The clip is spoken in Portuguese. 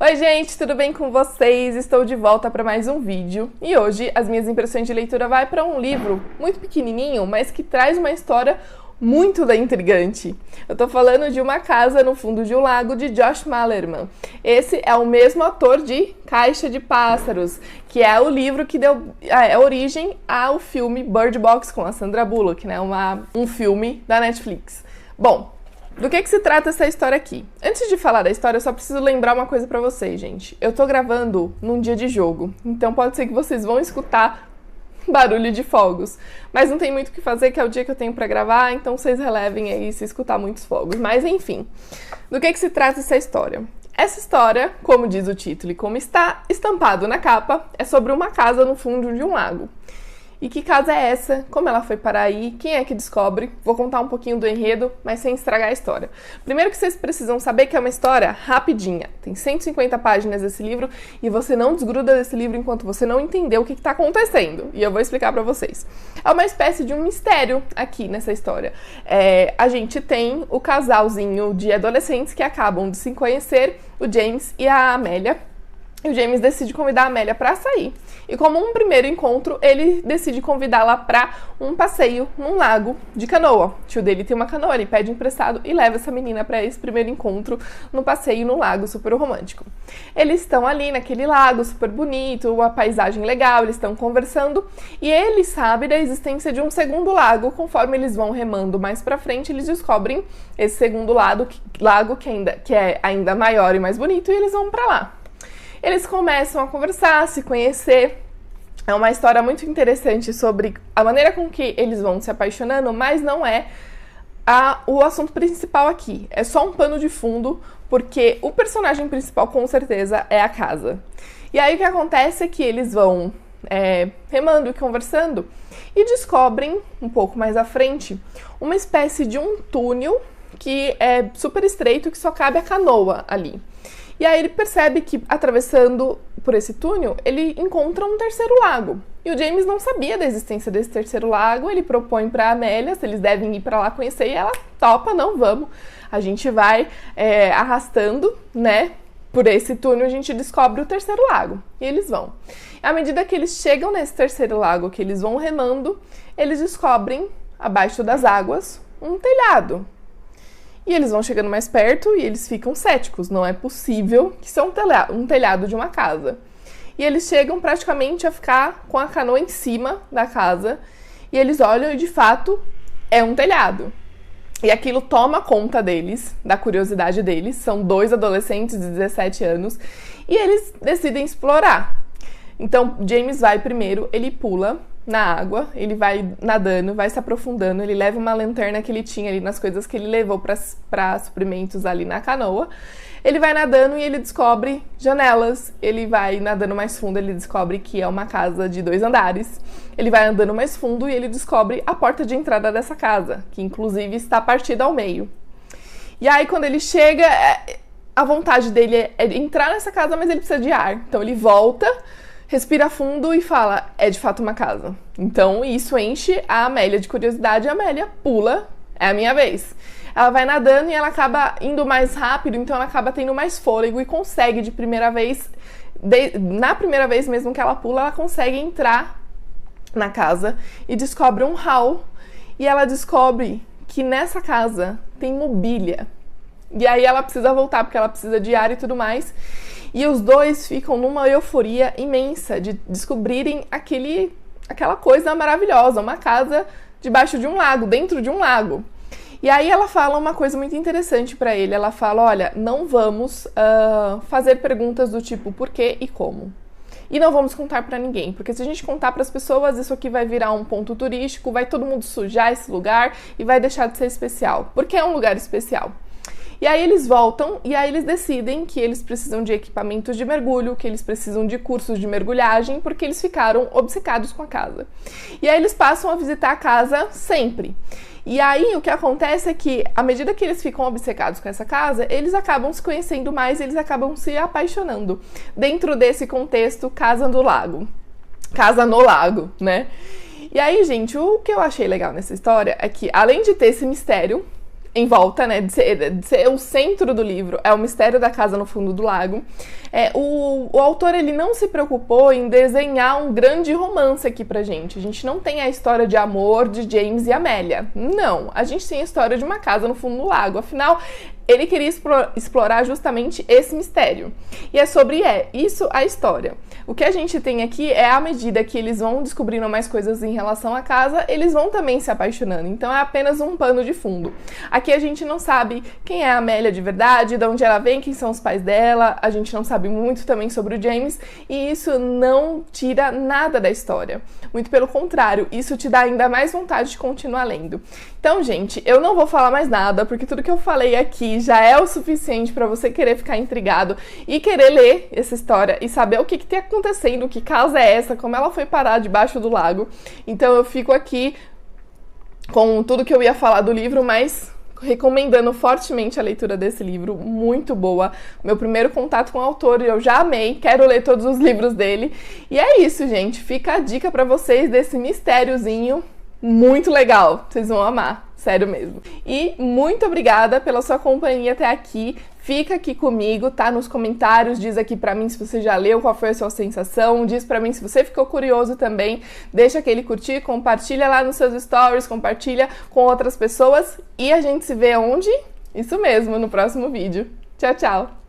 Oi gente, tudo bem com vocês? Estou de volta para mais um vídeo e hoje as minhas impressões de leitura vai para um livro muito pequenininho, mas que traz uma história muito intrigante. Eu tô falando de Uma Casa no Fundo de um Lago, de Josh Malerman. Esse é o mesmo autor de Caixa de Pássaros, que é o livro que deu origem ao filme Bird Box com a Sandra Bullock, né? Um filme da Netflix. Bom, do que se trata essa história aqui? Antes de falar da história, eu só preciso lembrar uma coisa pra vocês, gente. Eu tô gravando num dia de jogo, então pode ser que vocês vão escutar barulho de fogos. Mas não tem muito o que fazer, que é o dia que eu tenho pra gravar, então vocês relevem aí se escutar muitos fogos. Mas enfim, do que se trata essa história? Essa história, como diz o título e como está estampado na capa, é sobre uma casa no fundo de um lago. E que casa é essa? Como ela foi parar aí? Quem é que descobre? Vou contar um pouquinho do enredo, mas sem estragar a história. Primeiro que vocês precisam saber que é uma história rapidinha. Tem 150 páginas esse livro e você não desgruda desse livro enquanto você não entender o que está acontecendo. E eu vou explicar pra vocês. É uma espécie de um mistério aqui nessa história. A gente tem o casalzinho de adolescentes que acabam de se conhecer, o James e a Amélia. E o James decide convidar a Amélia para sair. E como um primeiro encontro, ele decide convidá-la para um passeio num lago de canoa. O tio dele tem uma canoa, ele pede emprestado e leva essa menina para esse primeiro encontro no passeio no lago super romântico. Eles estão ali naquele lago super bonito, uma paisagem legal, eles estão conversando e ele sabe da existência de um segundo lago. Conforme eles vão remando mais para frente, eles descobrem esse segundo lago que é ainda maior e mais bonito e eles vão para lá. Eles começam a conversar, a se conhecer. É uma história muito interessante sobre a maneira com que eles vão se apaixonando, mas não é o assunto principal aqui. É só um pano de fundo, porque o personagem principal, com certeza, é a casa. E aí o que acontece é que eles vão remando e conversando e descobrem, um pouco mais à frente, uma espécie de um túnel que é super estreito, que só cabe a canoa ali. E aí ele percebe que, atravessando por esse túnel, ele encontra um terceiro lago. E o James não sabia da existência desse terceiro lago, ele propõe para a Amélia se eles devem ir para lá conhecer, e ela topa, não, vamos. A gente vai arrastando, né, por esse túnel, a gente descobre o terceiro lago. E eles vão. À medida que eles chegam nesse terceiro lago, que eles vão remando, eles descobrem, abaixo das águas, um telhado. E eles vão chegando mais perto e eles ficam céticos. Não é possível que isso é um telhado de uma casa. E eles chegam praticamente a ficar com a canoa em cima da casa. E eles olham e, de fato, é um telhado. E aquilo toma conta deles, da curiosidade deles. São dois adolescentes de 17 anos. E eles decidem explorar. Então, James vai primeiro, ele pula na água, ele vai nadando, vai se aprofundando, ele leva uma lanterna que ele tinha ali nas coisas que ele levou para suprimentos ali na canoa. Ele vai nadando e ele descobre janelas, ele vai nadando mais fundo, ele descobre que é uma casa de 2 andares. Ele vai andando mais fundo e ele descobre a porta de entrada dessa casa, que inclusive está partida ao meio. E aí quando ele chega, a vontade dele é entrar nessa casa, mas ele precisa de ar. Então ele volta, respira fundo e fala, é de fato uma casa. Então isso enche a Amélia de curiosidade, a Amélia pula, é a minha vez. Ela vai nadando e ela acaba indo mais rápido, então ela acaba tendo mais fôlego e consegue de primeira vez, na primeira vez mesmo que ela pula, ela consegue entrar na casa e descobre um hall. E ela descobre que nessa casa tem mobília. E aí ela precisa voltar porque ela precisa de ar e tudo mais. E os dois ficam numa euforia imensa de descobrirem aquela coisa maravilhosa, uma casa debaixo de um lago, dentro de um lago. E aí ela fala uma coisa muito interessante para ele. Ela fala, olha, não vamos fazer perguntas do tipo por quê e como. E não vamos contar para ninguém, porque se a gente contar para as pessoas, isso aqui vai virar um ponto turístico, vai todo mundo sujar esse lugar e vai deixar de ser especial, porque é um lugar especial. E aí eles voltam e aí eles decidem que eles precisam de equipamentos de mergulho, que eles precisam de cursos de mergulhagem, porque eles ficaram obcecados com a casa. E aí eles passam a visitar a casa sempre. E aí o que acontece é que, à medida que eles ficam obcecados com essa casa, eles acabam se conhecendo mais, eles acabam se apaixonando. Dentro desse contexto, casa no lago, né? E aí, gente, o que eu achei legal nessa história é que, além de ter esse mistério, em volta, né, de ser o centro do livro, é o mistério da casa no fundo do lago. O autor, ele não se preocupou em desenhar um grande romance aqui pra gente. A gente não tem a história de amor de James e Amélia. Não, a gente tem a história de uma casa no fundo do lago. Afinal, ele queria explorar justamente esse mistério. E é sobre isso a história. O que a gente tem aqui é, à medida que eles vão descobrindo mais coisas em relação à casa, eles vão também se apaixonando. Então é apenas um pano de fundo. Aqui a gente não sabe quem é a Amélia de verdade, de onde ela vem, quem são os pais dela, a gente não sabe muito também sobre o James, e isso não tira nada da história. Muito pelo contrário, isso te dá ainda mais vontade de continuar lendo. Então, gente, eu não vou falar mais nada, porque tudo que eu falei aqui já é o suficiente para você querer ficar intrigado e querer ler essa história e saber o que está acontecendo, que casa é essa, como ela foi parar debaixo do lago. Então eu fico aqui com tudo que eu ia falar do livro, mas recomendando fortemente a leitura desse livro, muito boa. Meu primeiro contato com o autor, eu já amei, quero ler todos os livros dele. E é isso, gente, fica a dica para vocês desse mistériozinho muito legal, vocês vão amar, sério mesmo. E muito obrigada pela sua companhia até aqui. Fica aqui comigo, tá? Nos comentários, diz aqui pra mim se você já leu, qual foi a sua sensação, diz pra mim se você ficou curioso também, deixa aquele curtir, compartilha lá nos seus stories, compartilha com outras pessoas e a gente se vê onde? Isso mesmo, no próximo vídeo. Tchau, tchau!